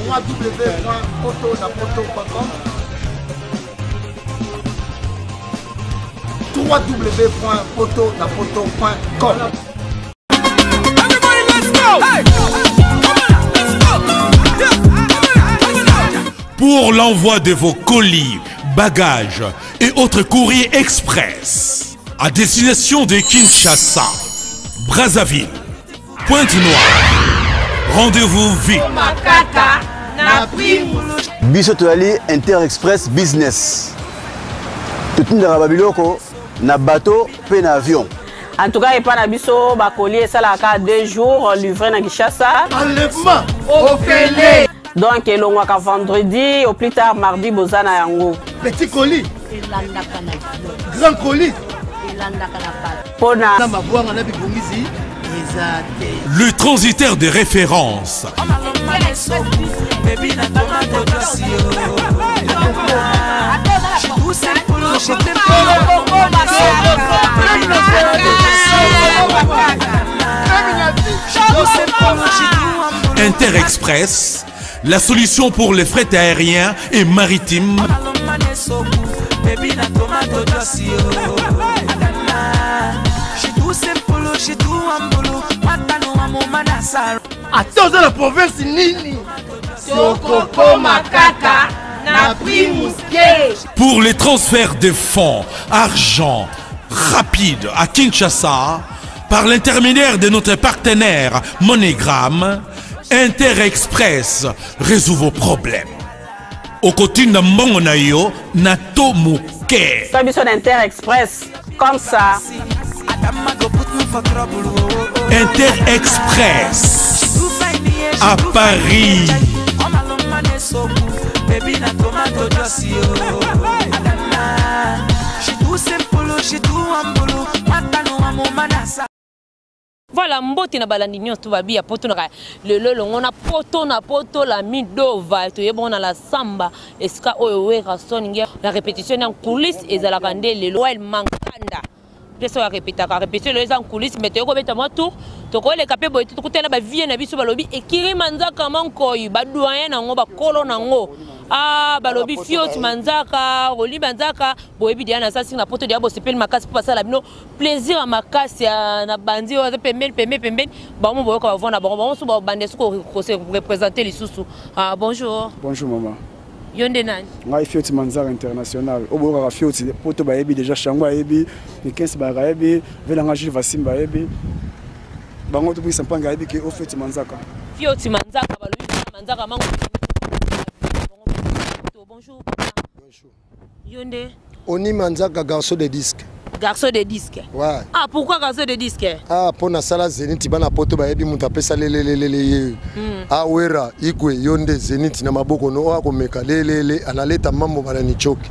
www.potonapoto.com www.potonapoto.com. Pour l'envoi de vos colis, bagages et autres courriers express à destination de Kinshasa, Brazzaville, Pointe-Noire, rendez-vous vite. Biso Ali Inter-Express Business. Tout le monde Biloko na bateau pe na avion. En tout cas, il n'y a pas de bakoli, ça la 2 jours livré dans Kinshasa. Enlèvement au Félé. Donc, il y a vendredi, au plus tard mardi, Bozana Yango. Petit colis. Grand colis. Le transitaire de référence. Inter-Express, la solution pour les frais aériens et maritimes. Attends, la province Nini. Pour les transferts de fonds, argent rapide à Kinshasa, par l'intermédiaire de notre partenaire MoneyGram, Inter-Express résout vos problèmes. Au côté de Mongonayo, Nato Mouké. Inter-Express, comme ça. Inter-Express à Paris. Voilà, mbote na balandi nyonso babi ya poto na le on a poto la midova to yebon na la samba eska oyo wera soninga la répétition en coulisses ezalaka nde le loyal mankanda peso ya répétition les en coulisses mais to ko beta mo tour to ko le kapé boy to kutela ba vie na biso balobi ekiri manzaka mankoyi ba doyen na ngo ba kolo na ngo ah balobi fiot manzaka roli manzaka boyebi dia na sasi na poto dia bo sepel makasi pour passer la bino plaisir à makasi na bandi o pembe ba mo boyo ka vona ba mo so ba bande so ko représenter les sous. Ah bonjour. Bonjour maman. Yonde nani? Ngai Fioti Manzara International. Obo ka Fioti poto ba yebi déjà Shangwa yebi, le 15 ba yebi, Velanga Jules Vasimba yebi. Bango to bisa mpanga yebi ke o Fioti Manzaka. Fioti Manzaka balobi Manzaka mango. Bonjour. Bonjour. Yonde. Oni Manzaka garçon de disque. Garçon de disque. Ouais. Ah pourquoi garçon de disque? Ah pour na sala Zenith bana poto ba yebi muta pesa lelelelele. Ah wera ikwe yonde Zenith na maboko no akomeka lelele analeta mambo bana ni choki.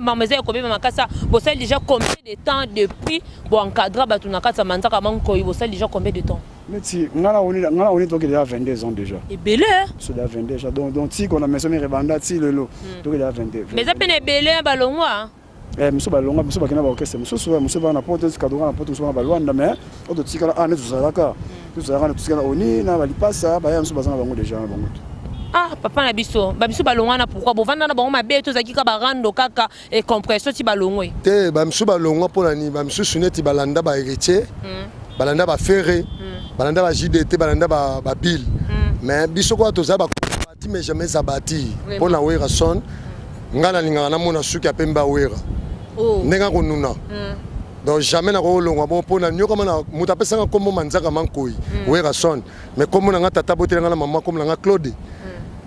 Maman zé combien makasa bossel déjà combien de temps depuis bon encadra batuna kasa Manzaka manko bossel déjà combien de temps? Mais si ngala on est donc il y a 22 ans déjà. Et belé. C'est déjà 22 déjà donc si qu'on a mentionné Rwanda si le lot donc il y a 22. Mais ça peine belé balongwa. Monsieur balonga monsieur bakina ba orchestre monsieur ba na porte kadora na porte so ba Rwanda mais auto tikala ane tuzalaka tuzalaka tuzalaka oni na balipasa ba ya monsieur bazana bango déjà bango. Ah papa na biso ba biso balongwa na pourquoi bo vanda na bango mabe to zakika ba rando kaka et compression ti balongwe. Te ba monsieur balongwa pour ni ba monsieur suneti balanda ba héritier. Balanda ba ferré. Balanda ba JDT balanda ba bill. Mais biso quoi to za ba bati mais jamais ça bati. Pour na wera son ngana linga na mona suki apemba wera. Nenga konuna. Donc jamais na ko longwa bon pour na nyoka mana mutapesa nga kombo Manzaka mankoi wera son mais comme na tata botela na mama comme na Claude.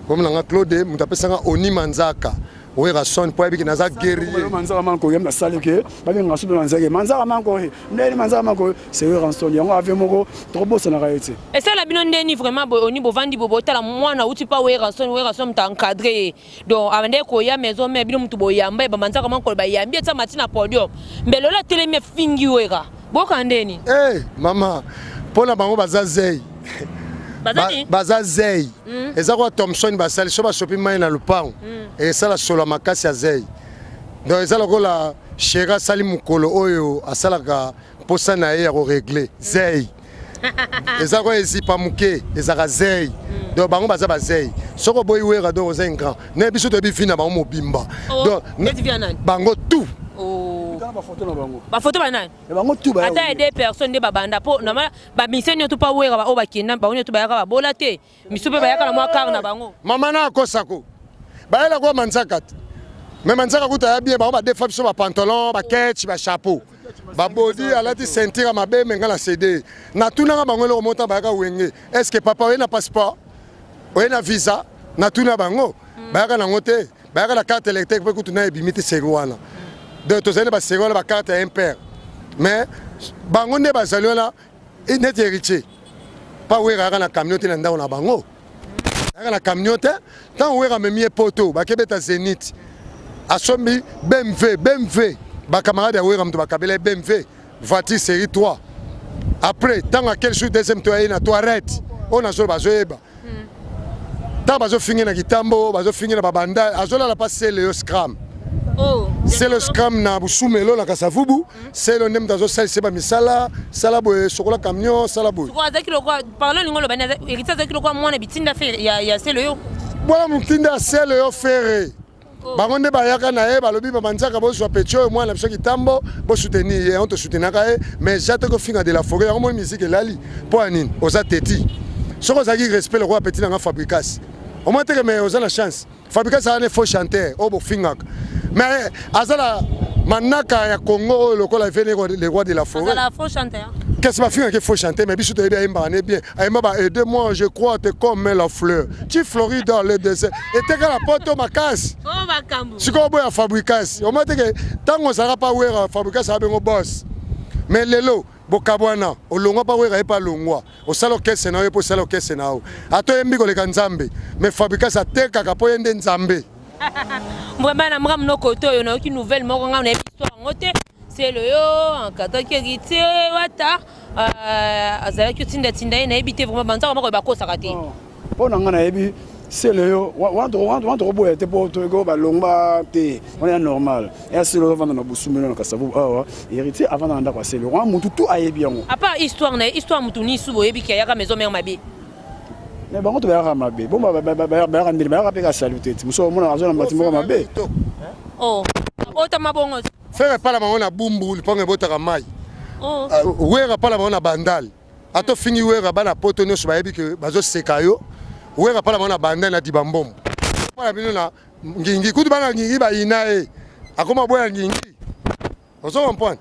Comme na Claude mutapesa nga Oni Manzaka wera son pour ebiki na za guerrier Manzaka mankoi na salike ba nga subi Manzaka mankoi ndeni Manzaka mankoi c'est wera son yango ave moko trop bossa na raité. Et ça la bino ndeni vraiment Oni bo vandi bo botala mwana uti pa wera son ta encadré donc avende ko ya maison mais bino mutu bo yamba ba Manzaka mankoi ba yambi ta matina podium mbelo la tele me fingi wera boka ndeni mama pona bango bazazei bazazei eza kwa Thompson basali so ba shopping mai na lupango et ça la solo makasi ya zei donc eza lokola Shera sali mukolo oyo asalaka posa na ye ya ko régler zei eza ko ezipa muke ezaka zei donc bango baza bazei soko boyi wera donc oza grand na biso to bifina bango mobimba donc bango tout ba photo ba nani bango tout ba ata des personnes de babanda po na ba misenyo to pa wera ba o ba kenda ba onyo to ba yaka ba bola te misupe ba yaka na mwa kar na bango mama na akosako ba ela ko manzaka mais manzaka kuta ya bien ba des femmes sur ba pantalon ba ketch ba chapeau ba body alati ceinture mabe menga la CD na tuna bango le monta ba yaka wenge est-ce que papa we na passeport we na visa na tuna bango ba yaka na ngote ba yaka la carte électrique pe kutuna ebimiti serwana de tozane ba serwana ba carte impair mais bango ne ba zaliola net héritier pas we yaka na camionnette na ndao na bango yaka na camionnette tant we yaka memie poto ba kebeta Zénith asombi BMW ba camarade ya we yaka mto ba kabela BMW voiture série 3 après tant à quel jour deuxième tour na toilette on a zo bazoeba tant bazo finir na kitambo bazo finir na babanda azola la passer le scram. Oh, c'est le scram na busumelo na kasavubu c'est le nem dazo sel seba misala sala boy sokola camion sala boy ko azaki lokwa parlons ngolo bana héritier azaki lokwa mwana bitinda fe ya selo yo bona mutinda selo yo ferre bango nde bayaka na ye balobi bamanzaka bozwa pecho mwana biso kitambo bo soutenir ye on te soutenaka ye mais jate ko finga de la forêt yango mo musique elali po anine oza teti soko zaki respect le roi petit na fabricas au moins te mais oza la chance fabricas a ne faux chanteur o bo fingaka mais azala manaka ya Congo lokola vene le roi de la forêt azala faux chanteur qu'est-ce que tu fais faut chanter mais biso te bien bien aide-moi je crois te comme la fleur tu fleuris dans le désert et te la porte ma casse oh makambu siko boya fabricas au moins te tango sera pas wera fabricas a bengo boss mais lelo bokabwana olongwa pa wera e pa longwa osalo kese na yo po salo kese na o ato yembi ko le kanzambe mais fabricas a teka ka po yende nzambe mbamba na mga mnoko to yo na ki nouvelle moko nga na histoire ngote c'est le yo en kata ki giti wata azala ki tinda na ebité vraiment banza moko ba kosa kati pona nga na ebi c'est le yo wanto boya te po to go ba longba te on est normal et c'est le vendre na busumelo na kasavu awa héritier avant na ndako c'est le roi mutu tout ayebi yango à part histoire mutu ni subo yebi ki ya maison mère mabe mais bango to ba mabe bon ba ndeli ba pe ka saluter muso mona azona matimo mabe oh ota mabongo faire pas la maman bumbu lipange botaka mai oh wera pas la maman bandal ato fingi wera bana poto no suba yebi ke bazo sekayo wera pas la maman bandal na dibambom pas bino na ngingi kutu bana ngingi ba inae akoma boya ngingi ozo comprendre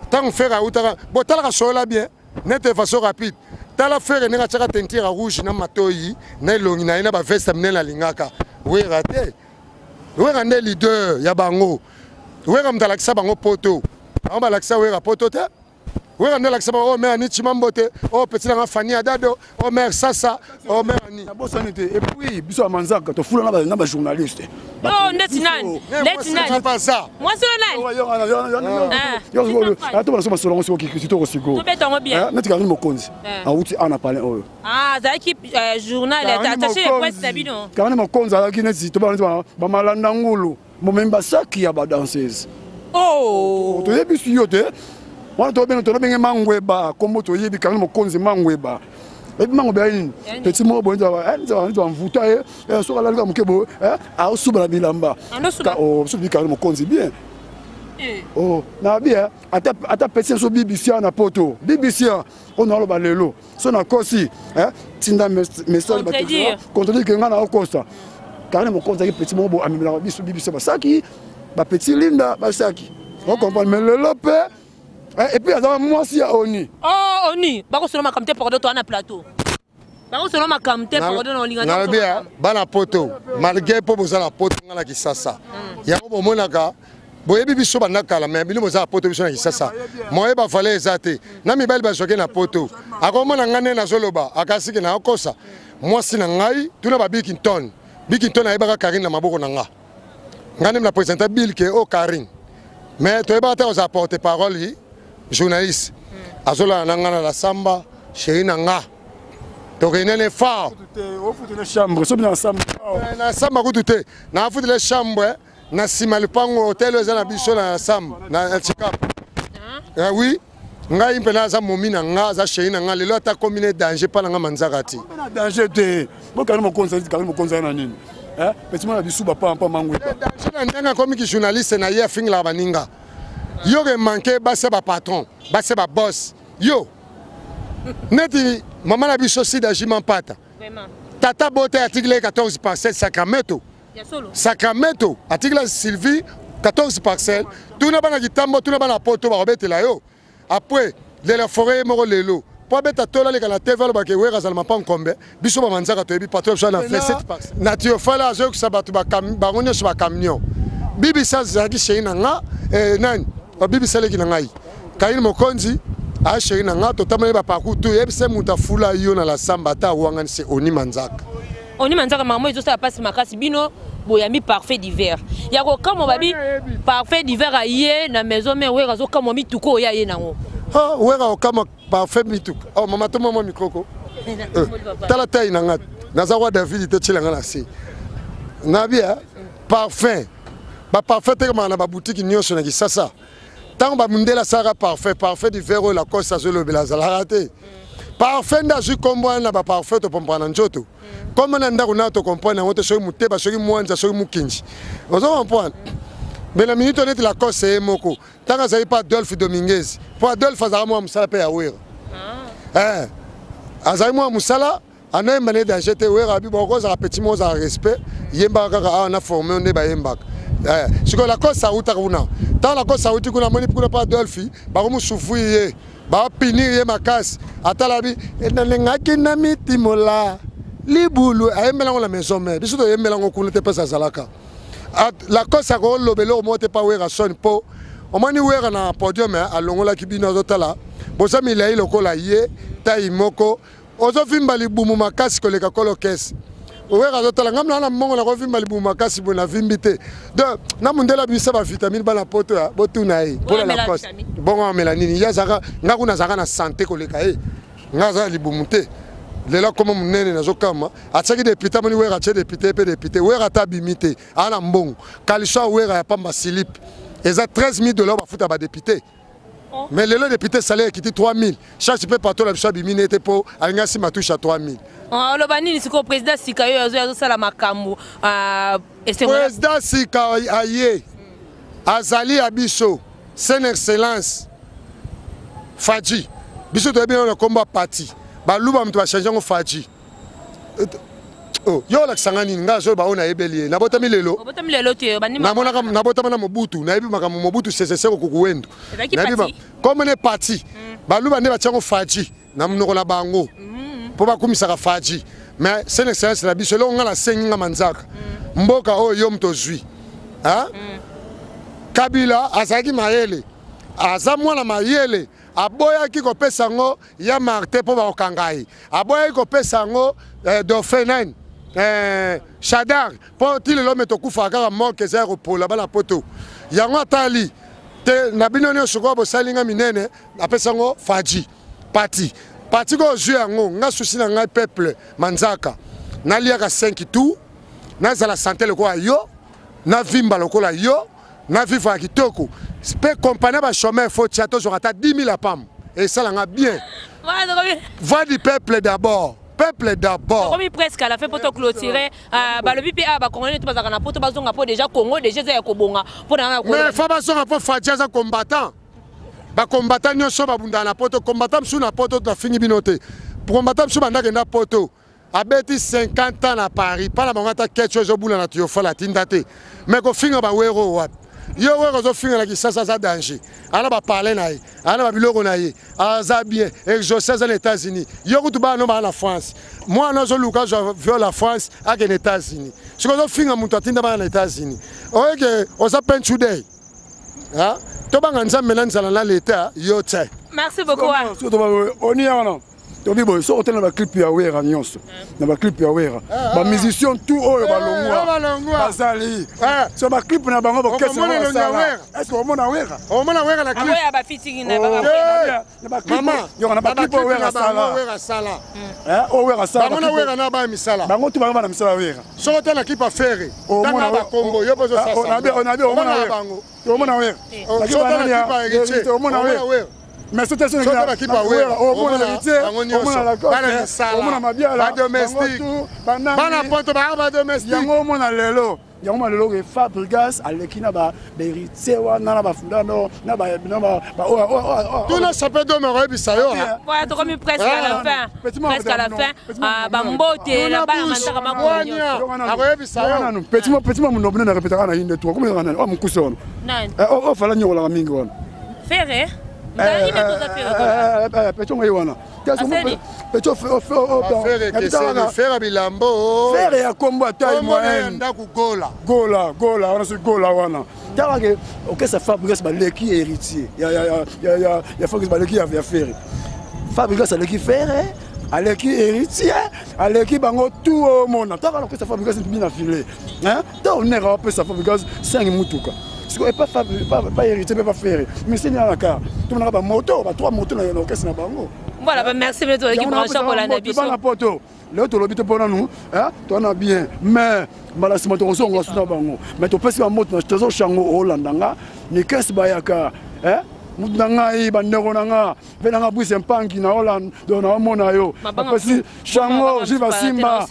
tant faire utaka botala ka sola bien net façon rapide tala faire nenga chaka tentira rouge na matoyi na longi na ina ba veste mnela lingaka wera te wera ne leader ya bango wera mtalakisa bango poto bango balakisa wera poto te wera ndalakisa bango o mère ni chimambote o petit na Fanny Adado o mère Sasa o mère ni et puis biso amanzaka to fula na ba journaliste oh ndeti nani pas ça moi solo nani yo ato bana soma solongo siko kikito ko siko to betongo bien neti kali mokonzi auti ana parler oyo zaki journal attaché presse tabino kali mokonzi alaki neti to ba malanda ngulu momemba saki ya ba danseuse oh to yebi siyo te wana to benge mangweba kombo to yebi kali mokonzi mangweba et puis mango bien petit mot bon ça mvuta so la luka mukebo a suba la bilamba ka o subi kali mokonzi bien oh na bien ata petit so BBC na poto BBC on a lo balelo so na kosi tinda message ba contredire que ngana okosa kali mokonzi petit mot bon amimela biso BBC basaki ba petit linda basaki on comprend mais le lope et puis à moi si oni oh oni bako solo makamte pardon to na plateau bako solo makamte pardon na linga na bien bana poto malgré po bozala poto ngala kisasa yango bomonaka boyebi biso banakala mais bino bozala poto biso na kisasa moye ba fale ezate na mibali bazoke na poto akomona ngane na zoloba akasiki na okosa mwasi na ngai tuna ba Bikington ayebaka Karine na maboko na nga ngane la présenter Bill ke o Karine mais toyeba ta oza porter parole journaliste azola nangana la samba chéri nanga to renene fa au foot de chambre so bien samba na samba kutute na foot de chambre na sima le pango hôtel za na biso na samba na Chikap oui ngai mpe naza momi na nga aza chéri na nga lelo ata combine danger pa na nga manzaka ti danger te bokani mokonza na nini petit mwana bisu bapa mangwe danger na ndenge akomi ki journaliste na ye afingela baninga yo ke manke base ba patron base ba boss yo neti mama na biso sida jima mpata tata bote article 14 parcelles Sacramento article Sylvie 14 parcelles tuna bana kitambo tuna bana poto ba robetela yo après de la forêt moko lelo po beta tola le kana TV ba ke wera zalma pa nkombe biso ba manzaka to ebi patron na fait 7 parcelles nature fala zo ku sabatu ba ngonya so ba camion bibi sa zaki sheina nga nani bibi sale ki na ngai kaini mokonzi a sheina nga to tamale ba pakutu yebse muta fula yo na la samba ta wanga se oni manzaka maman ils ont ça passe makasi bino boyami parfait d'hiver yako kama babi parfait d'hiver aye na maison mais wera zo kama mituko ya ye nango wera kama parfait mituko oh mama to mama mikoko tala tay na ngat naza wa David te chilanga na si nabia parfait ba parfait te kama na ba boutique nyonso na kisasa tant ba mundela sara parfait d'hiver la costa zo lo belazala raté parfait ndazu kombo na ba parfait to pompana njoto comme on a un to comprendre on te soki muteba soki mwanza soki mukinji ozo comprendre mais la minute on est la cause c'est moko tant que ça pas Adolphe Dominguez pour Adolphe azara mo musala pe ya wera azara mo musala ana mané danger te wera bi boko za petit mo za respect yemba kaka na formé on est ba yemba c'est que la cause ça uta kuna tant la cause ça uti kuna moni kuna pas Adolphe ba ko musufu ye ba pinir ye makas atalabi ngaki na mitimola libulu ayemela la maison mère biso to yemela ngokuna te pesa zalaka la cause a ko lobelo mo te pa wera son po o mani wera na podium a longola kibino zotala bosa milai lokola ye tai moko ozo vimba libumu makasi koleka kolo kesi wera zotala ngamna na mongo na ko vimba libumu makasi bona vimbite donc na mundela bisa ba vitamine bana poto ya botuna e pour la cause bongo melanini ya zaka ngakuna zaka na santé koleka e ngaza libumu te lela comme munene nazokama ataki député moni wera che député wera tabimité ana mbongo kalisha wera ya pamba slip eza $13,000 bafuta ba député mais lelo député salaire qui dit 3,000 chaque peu partout la biso bimine était pour alinga si matouche à 3,000 lo banini siko président sikayo yazo sala makambo président sika aye azali abiso son excellence Fadji biso to bien le combat parti baluba mtu bashange ngo Fadji oh yo la sangani ngazo ba ona ebelie na botami lelo te bani na mona na botama na Mobutu na ebi makamu Mobutu sese ko kuwendo na biba comme ne parti baluba ne batyango Fadji na mnoko na bango po bakumisa ka Fadji mais c'est excellence la biso lo ngala senga manzaka mboka o yo mto zwi ha Kabila azaki mayele azamwa na mayele aboya ki kopesa ngo ya Martin po ba okangai aboya ki kopesa ngo Dauphin Shadar po ti lelo metokufa kaka moke za kopola bana poto yango atali te na bino ne soko bo salinga minene apesa ngo Fadji parti ko jeu yango nga susi na ngai peuple manzaka na liaka 5 tout na za la santé le ko yo na vimba le ko la yo na vivre à kitoko peut compagnie ba chômeur faut tiato sur ata 10,000 à pam et ça l'a bien va du peuple d'abord comme presque à la fin pour te clôturer le BPA ba congolais tout bazaka na poto bazonga po déjà Congo déjà za kobonga pour na mais faut bazonga po Fadji za combattant ba combattant nyonso ba bunda na poto combattant msu na poto to fingi binote pour combattant msu banda kenda poto abeti 50 ans à Paris pas la bangata quelque chose au boula na tu fa la tindate mais ko finga ba wero wat yo wero zo finga la kisasa za danger ana ba parler na ye ana ba biloko na ye aza bien exaucé aux États-Unis yo kutu ba no ba na France moi no zo luka je veux la France à les États-Unis ce que zo finga mutu atinda ba na États-Unis oke oza penchude ha to ba nganza melanza na l'état yo tse merci beaucoup on y en a tobi boy so hotel na ba clip ya wera nyonso na ba clip ya wera ba musicien tout oyo ba longwa bazali so ba clip na bango ba kesa est-ce que on mona wera na clip ya ba featuring na ba clip yo na ba clip wera sala o wera sala bango na wera na ba misala bango tu bango na misala wera so hotel na clip a faire tanga ba Congo yo bozo sasa on a on mona wera so hotel na clip a héritier on mona wera Mais c'était ça qui pas ouais au moins l'héritier au moins la cause au moins ma bien là domestique bana poto ba domestique yango au moins lelo yango lelo ke Fabregas alekina ba héritier wana na ba funda no na ba tout na ça peut demeurer bisayo ouais to comme presque à la fin presque à la fin ah ba mbote la ba mantaka makonya akoye bisayo petit mo no na répétera na inde to comme na o mukusono o fala nyola mingi wana Ferré Pecho ngayiwana. Pecho Ferré bilambo. Ferré ya kombo taille moyenne. Gola, on a ce gola wana. Tarage, OK ça Fabregas baleki héritier. Ya Fabregas baleki ya Ferré. Fabregas aleki Ferré, aleki héritier, aleki bango tout au monde. Tarage que ça Fabregas bien affilé. Hein? Donc on est rappelé ça Fabregas 5 mutuka. Pas hérité, pas faire. Mais c'est la carte. Tout le monde a une moto, 3 motos dans le caisse. Voilà, merci beaucoup l'équipe branchée pour la Nabiso. Là, tu l'habites pour nous, tu en as bien. Mais, malheureusement, tu reçois un gros bango. Mais tu passes la moto, tu as un chango Hollandanga, ni caisse bayaka. Mudangai banderonanga venanga bwise mpangi na Hollande dona mona yo parce chango jiva simba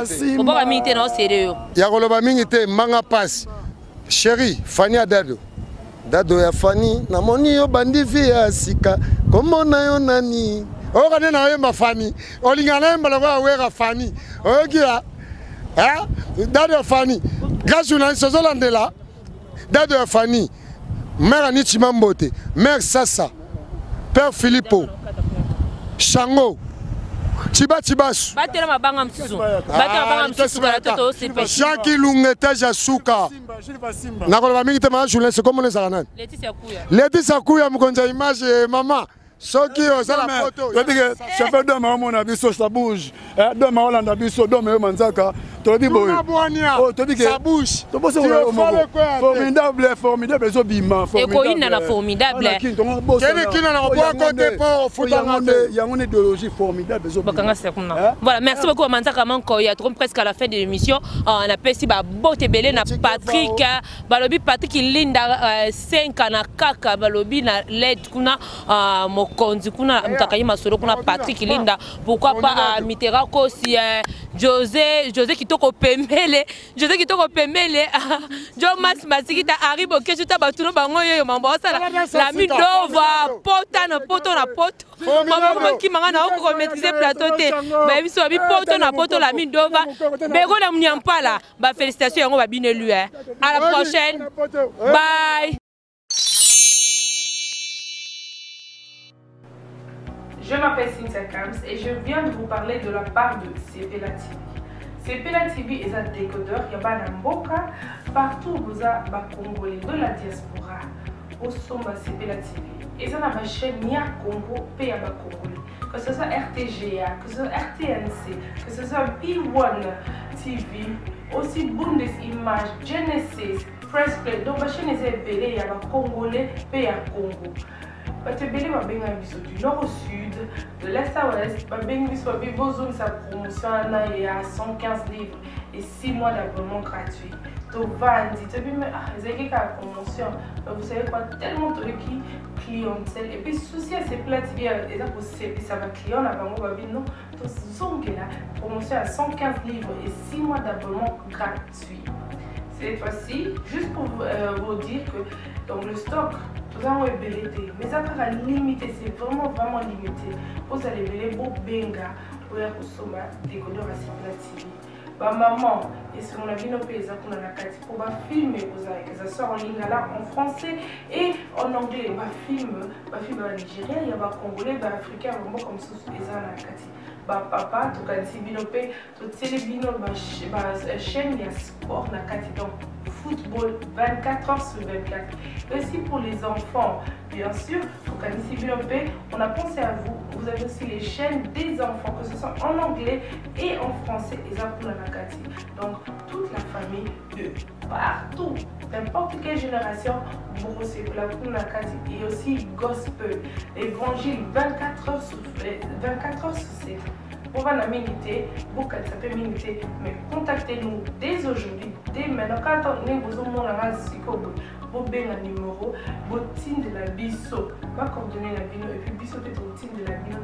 simba mingi na sérieux ya koloba mingi te manga passe chérie Fanny Dado ya Fanny na moni yo bandi via sika komona yo nani o kana na yo mafani olingana mbala kwa wera Fanny okia Dado ya Fanny gazu na sozolandela Dado ya Fanny Mère Anichi Mambote, Mère Sassa, Père Filippo, Chango, Chibasu, Jacques Lungete Jasuka, Nakoloba mingi te ma journée c'est comme les aranan. Laetitia Kouya mkonja image maman. Soki osala photo. Ça fait 2 mois mon abiso ça bouge. 2 mois Hollande abiso 2 mois manzaka. Tolobi boy. Oh tobi que ça bouge. Formidable zo bima. Et ko ina na formidable. Kene kina na boa côté pour footangande. Yango une idéologie formidable zo. Bakanga sekuna. Voilà, merci beaucoup manzaka manko ya trop presque à la fin de l'émission. On a pesi ba bote belé na Patrick. Balobi Patrick Linda 5 na kaka balobi na led kuna Konzi kuna mtakayi masoro kuna Patrick Linda pourquoi pas Mitterrand kosi José kitoko pemele Jomas Masikita arrive kesu ta batuno bango yo mambo sala la midova pota na poto mama ki manga na ko maîtriser plateau te ba biso bi poto na poto la midova bego na mnyampala ba félicitations yango ba binelu à la prochaine bye. Je m'appelle Cynthia Kams et je viens de vous parler de la part de Sepela TV. Sepela TV est un décodeur qui a Mboka partout où vous avez Congolais de la diaspora au Somba Sepela TV. Et ça ma chaîne Nia Congo P à Congolais. Que ce soit RTGA, que ce soit RTNC, que ce soit B1 TV, aussi Bundesimage, Genesis, Press Play. Donc ma chaîne est belée, il y a Congolais P à Congo. Batebele babenga biso du nord au sud, de l'est à l'ouest, babenga biso babozone sa promotion il y a 115 livres et 6 mois d'abonnement gratuit. Donc vandi, tu dis mais c'est la promotion, vous savez quoi, tellement de clientèle et puis souci à ces plats TV et ça pour ça va client là bango babi non, donc zonge là promotion à 115 livres et 6 mois d'abonnement gratuit. Cette fois-ci, juste pour vous dire que dans le stock tout ça est belleté, mais ça va limité, c'est vraiment limité. Vous allez belleter pour benga, pour consommer décodeur à Sepela TV. Bah maman, et si on a vu nos pays, ça qu'on a la carte pour filmer, que ça sort en ligne là en français et en anglais. Bah film à Nigeria, il y a bah congolais, bah africain, vraiment comme ça les ans la carte. Bah papa, tout cas si binopé, tout télébino, bah chaîne il y a sport la carte donc football 24 heures sur 24. Et aussi pour les enfants, bien sûr, on a pensé à vous. Vous avez aussi les chaînes des enfants, que ce soit en anglais et en français. Donc, toute la famille de partout, n'importe quelle génération, et aussi gospel, évangile 24 heures sur 7. Pour la minute, mais contactez-nous dès aujourd'hui, dès maintenant. Quand on est besoin de benga numéro botin de la biso va coordonner la bino et puis biso peut botin de la bino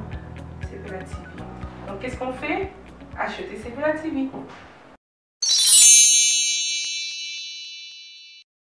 CPLA TV. Donc qu'est-ce qu'on fait? Acheter CPLA TV.